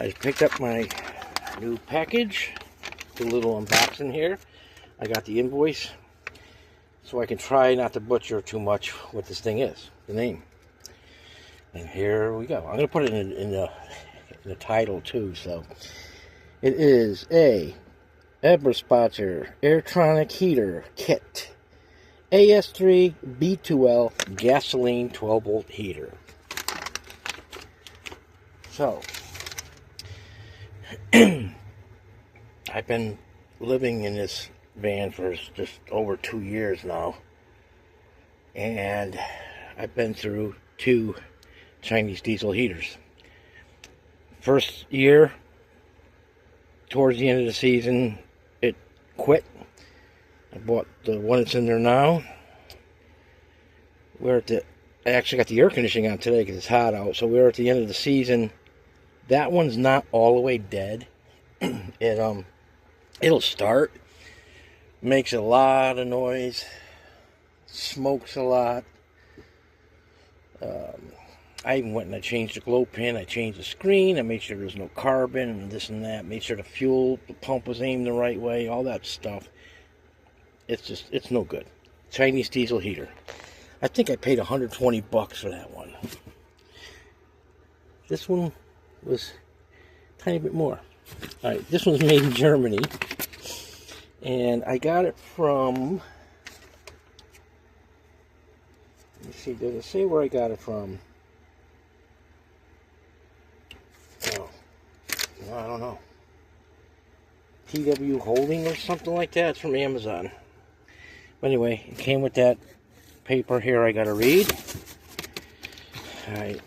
I picked up my new package. Do a little unboxing here. I got the invoice so I can try not to butcher too much what this thing is, the name. And here we go. I'm going to put it in the title too. So it is a Eberspacher Airtronic heater kit, AS3 B2L gasoline 12-volt heater. So I've been living in this van for just over 2 years now, and I've been through 2 Chinese diesel heaters. First year, towards the end of the season, it quit. I bought the one that's in there now. I actually got the air conditioning on today because it's hot out, so we're at the end of the season. That one's not all the way dead. It'll start, makes a lot of noise, smokes a lot. I even went and I changed the glow pin, I changed the screen, I made sure there was no carbon and this and that, made sure the fuel pump was aimed the right way, all that stuff. It's no good. Chinese diesel heater. I think I paid 120 bucks for that one. This one was a tiny bit more. Alright, this one's made in Germany. And I got it from... Let me see, does it say where I got it from? Oh, no, I don't know. TW Holding or something like that. It's from Amazon. But anyway, it came with that paper here I gotta read. Alright,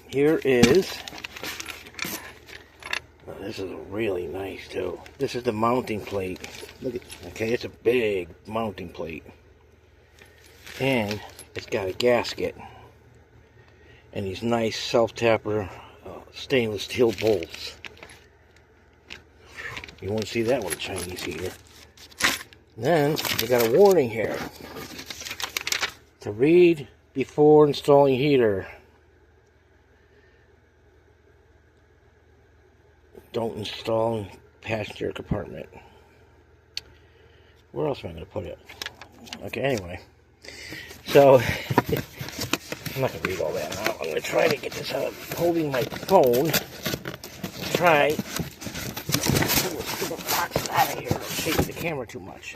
here is... Oh, this is really nice too. This is the mounting plate. Look at, okay, it's a big mounting plate. And it's got a gasket. And these nice self-tapper stainless steel bolts. You won't see that with a Chinese heater. Then, they got a warning here. To read before installing heater. Don't install in passenger compartment. Where else am I going to put it? Okay, anyway. So, I'm not going to read all that now. I'm going to try to get this out of holding my phone. Try to pull this stupid box out of here. It'll shake the camera too much.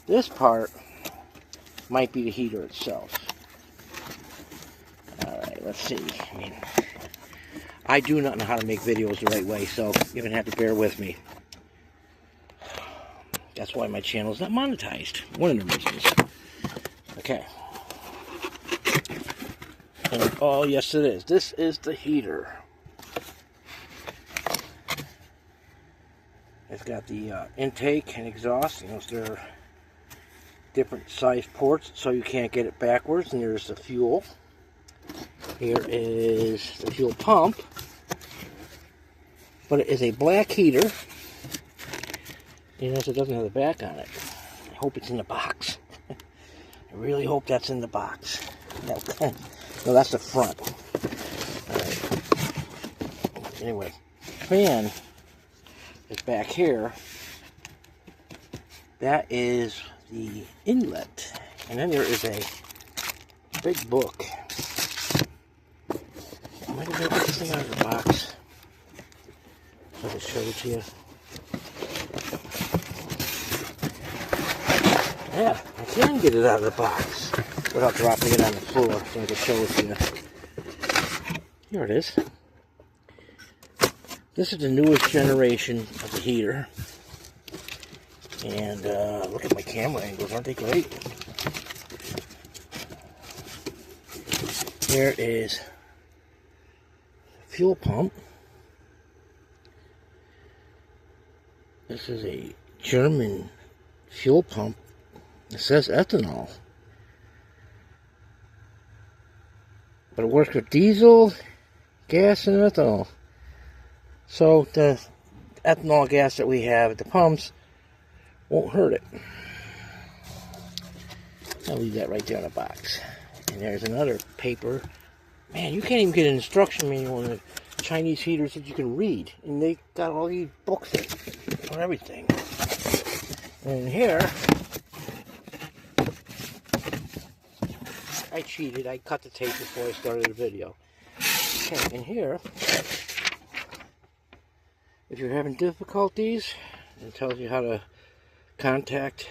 This part might be the heater itself. Alright, let's see. I mean, I do not know how to make videos the right way, so you're going to have to bear with me. That's why my channel is not monetized. One of the reasons. Okay. And, oh, yes it is. This is the heater. It's got the intake and exhaust. You know, they're different size ports, so you can't get it backwards. And there's the fuel. Here is the fuel pump. But it is a black heater. You notice it doesn't have the back on it. I hope it's in the box. I really hope that's in the box. No, that's the front. Alright. Anyway, fan is back here. That is the inlet. And then there is a big book. Am I going to get this thing out of the box? So I can show it to you. Yeah, I can get it out of the box without dropping it on the floor, so I can show it to you. Here it is. This is the newest generation of the heater. And look at my camera angles, aren't they great? Here is fuel pump. This is a German fuel pump. It says ethanol. But it works with diesel, gas, and ethanol. So the ethanol gas that we have at the pumps won't hurt it. I'll leave that right there in the box. And there's another paper. Man, you can't even get an instruction manual Chinese heaters that you can read, and they got all these books on everything. And here, I cheated. I cut the tape before I started the video. Okay, and here, if you're having difficulties, it tells you how to contact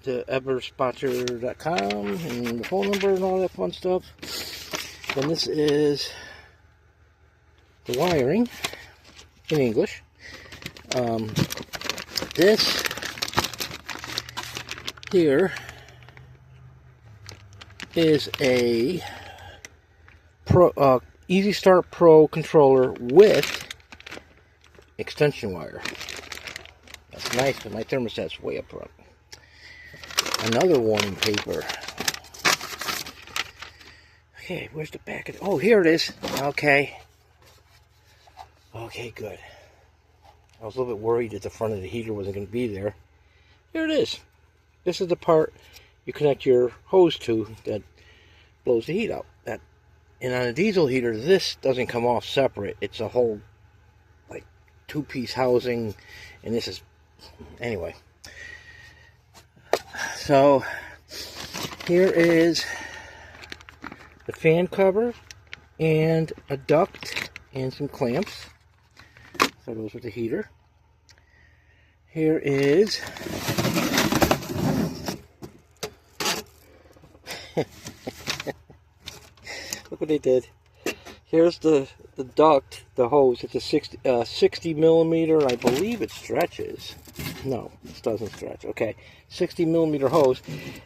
the Eberspacher.com and the phone number and all that fun stuff. Then this is the wiring in English. This here is a Easy Start Pro controller with extension wire. That's nice, but my thermostat's way up front. Another warning paper. Okay, where's the back of it? Oh, here it is. Okay. Okay, good. I was a little bit worried that the front of the heater wasn't going to be there. Here it is. This is the part you connect your hose to that blows the heat out. And on a diesel heater, this doesn't come off separate. It's a whole, like, two-piece housing, and this is, anyway. So, here is the fan cover, and a duct, and some clamps. So those are the heater. Here is look what they did. Here's the duct, the hose. It's a 60 millimeter. I believe it stretches. No, this doesn't stretch. Okay, 60 millimeter hose,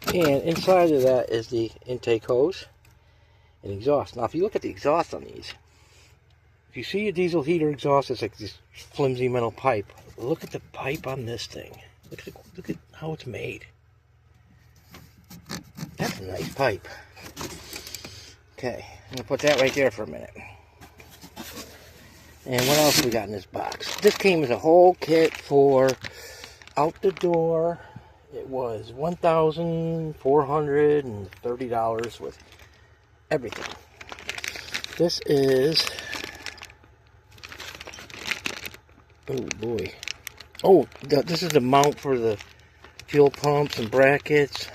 and inside of that is the intake hose and exhaust. Now, if you look at the exhaust on these, if you see a diesel heater exhaust, it's like this flimsy metal pipe. Look at the pipe on this thing. Look at how it's made. That's a nice pipe. Okay, I'm gonna put that right there for a minute. And what else we got in this box? This came as a whole kit for out the door. It was $1,430 with everything. This is, oh boy. Oh, this is the mount for the fuel pumps and brackets.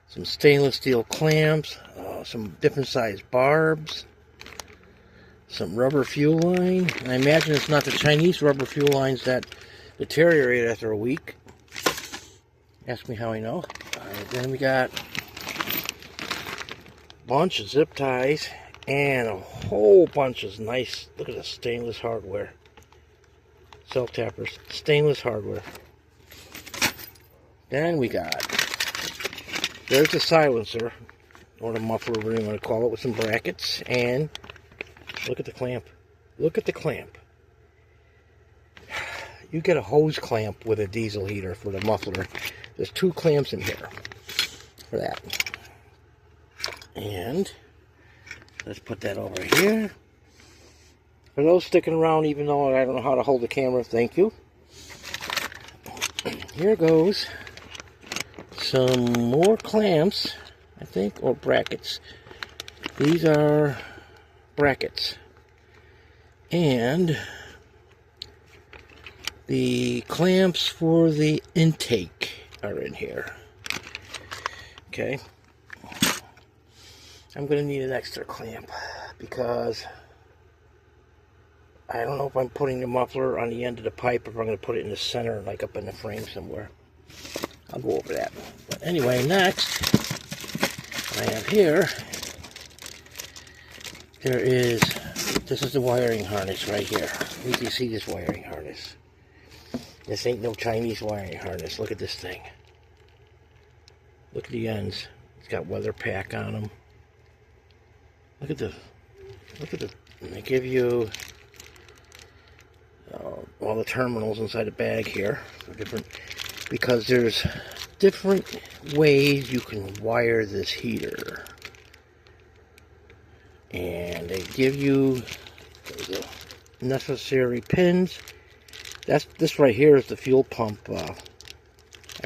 Some stainless steel clamps, some different size barbs, some rubber fuel line. And I imagine it's not the Chinese rubber fuel lines that deteriorate after a week. Ask me how I know. Alright, then we got a bunch of zip ties and a whole bunch of nice, look at the stainless hardware. Self tappers, stainless hardware. Then we got, there's the silencer, or the muffler, whatever you want to call it, with some brackets. And look at the clamp. Look at the clamp. You get a hose clamp with a diesel heater for the muffler. There's two clamps in here for that. And let's put that over here. For those sticking around, even though I don't know how to hold the camera, thank you. Here goes some more clamps, I think, or brackets. These are brackets. And the clamps for the intake are in here. Okay. I'm going to need an extra clamp because I don't know if I'm putting the muffler on the end of the pipe or if I'm going to put it in the center, like up in the frame somewhere. I'll go over that. But anyway, next I have here, this is the wiring harness right here. You can see this wiring harness. This ain't no Chinese wiring harness. Look at this thing. Look at the ends. It's got weather pack on them. Look at the, they give you all the terminals inside the bag here are different, because there's different ways you can wire this heater, and they give you the necessary pins. This right here is the fuel pump. I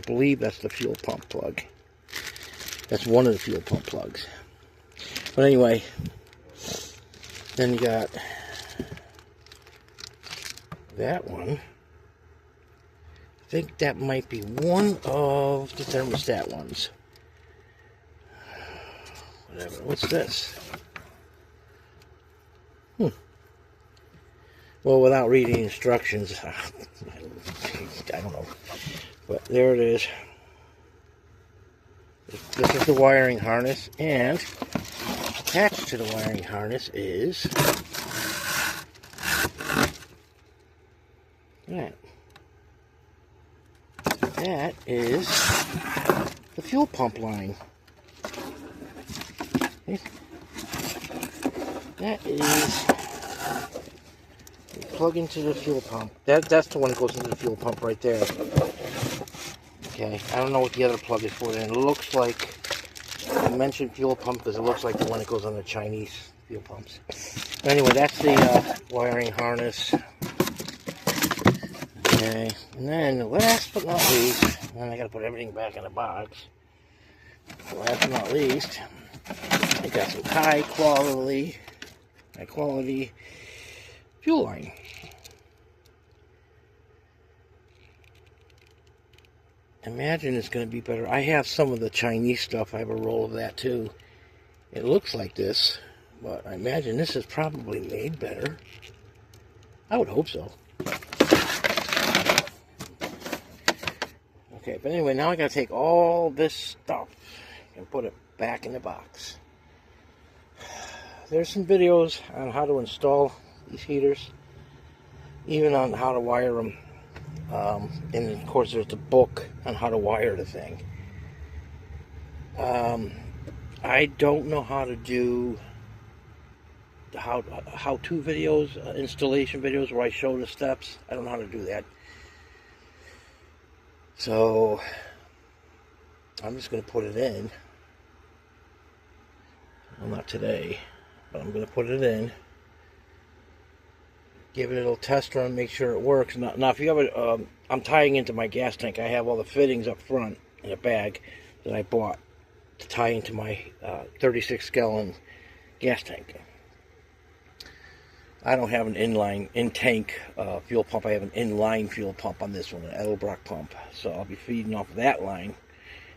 believe that's the fuel pump plug. That's one of the fuel pump plugs. But anyway, Then you got that one. I think that might be one of the thermostat ones. Whatever. What's this? Well, without reading instructions, I don't know. But there it is. This is the wiring harness, and attached to the wiring harness is that. That is the fuel pump line. That is, you plug into the fuel pump. That's the one that goes into the fuel pump right there. Okay, I don't know what the other plug is for. And it looks like, I mentioned fuel pump because it looks like the one that goes on the Chinese fuel pumps. Anyway, that's the wiring harness. Okay, and then last but not least, and I gotta put everything back in the box. Last but not least, I got some high quality fuel line. Imagine it's going to be better. I have some of the Chinese stuff. I have a roll of that too. It looks like this, but I imagine this is probably made better. I would hope so. Okay, but anyway, now I got to take all this stuff and put it back in the box. There's some videos on how to install these heaters, even on how to wire them. And of course there's the book on how to wire the thing. I don't know how to do the how-to videos, installation videos where I show the steps. I don't know how to do that. So I'm just going to put it in. Well, not today, but I'm going to put it in. Give it a little test run, make sure it works. Now if you have a, I'm tying into my gas tank. I have all the fittings up front in a bag that I bought to tie into my 36-gallon gas tank. I don't have an in-tank fuel pump. I have an inline fuel pump on this one, an Eberspacher pump. So I'll be feeding off of that line.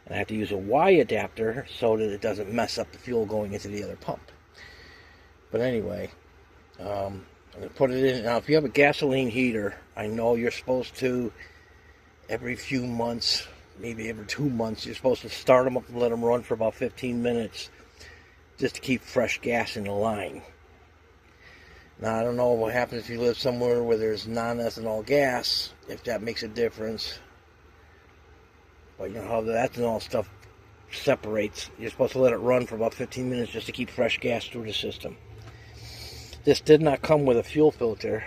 And I have to use a Y adapter so that it doesn't mess up the fuel going into the other pump. But anyway, I'm going to put it in. Now, if you have a gasoline heater, I know you're supposed to, every few months, maybe every 2 months, you're supposed to start them up and let them run for about 15 minutes just to keep fresh gas in the line. Now, I don't know what happens if you live somewhere where there's non-ethanol gas, if that makes a difference. But you know how the ethanol stuff separates. You're supposed to let it run for about 15 minutes just to keep fresh gas through the system. This did not come with a fuel filter.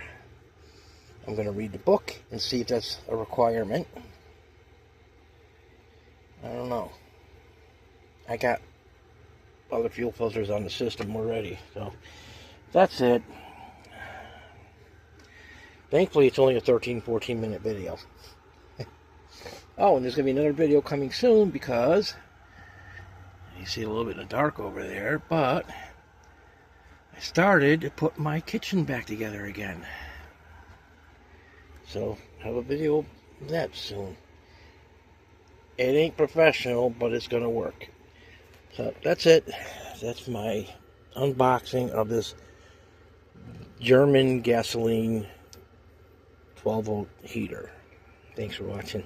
I'm going to read the book and see if that's a requirement. I don't know. I got other fuel filters on the system already. So that's it. Thankfully, it's only a 13-14 minute video. Oh, and there's going to be another video coming soon because you see a little bit in the dark over there, but I started to put my kitchen back together again. So, have a video of that soon. It ain't professional, but it's going to work. So, that's it. That's my unboxing of this German gasoline 12-volt heater. Thanks for watching.